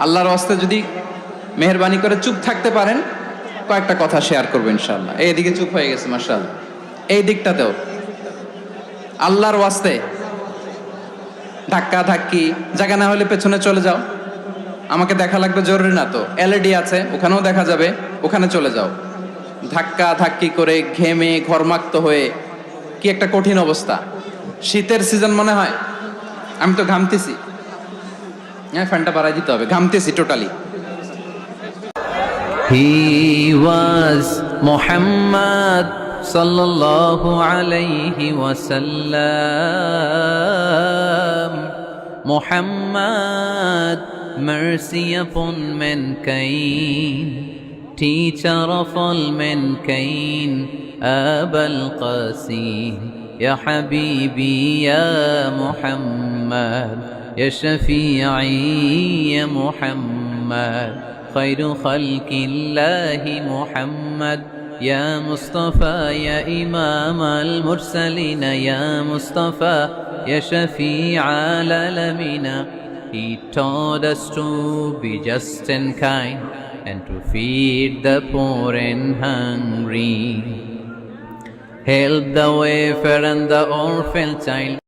আল্লাহর ওয়াস্তে যদি মেহেরবানি করে চুপ থাকতে পারেন, কয়েকটা কথা শেয়ার করবো ইনশাআল্লাহ। এইদিকে চুপ হয়ে গেছে মাশাআল্লাহ, এই দিকটাতেও আল্লাহর ওয়াস্তে ধাক্কা ধাক্কি জায়গা না হলে পেছনে চলে যাও। আমাকে দেখা লাগবে জরুরি না তো, এলইডি আছে ওখানেও দেখা যাবে, ওখানে চলে যাও। ধাক্কা ধাক্কি করে ঘেমে ঘরমাক্ত হয়ে কি একটা কঠিন অবস্থা। শীতের সিজন মনে হয়, আমি তো ঘামতেছি। হ্যাঁ, ফ্যানটা বাড়াই দিতে হবে, ঘামতেছি totally. He was Muhammad sallallahu alayhi wasallam. Muhammad, mercy upon mankind, teacher of all mankind, Abul Qasim, ya Habibi, ya Muhammad, ya Shafi'i, ya Muhammad, خير خلق الله محمد يا مصطفى يا إمام المرسلين يا مصطفى يا شفيع العالمين. He taught us to be just and kind and to feed the poor and hungry, help the wafer and the orphan child,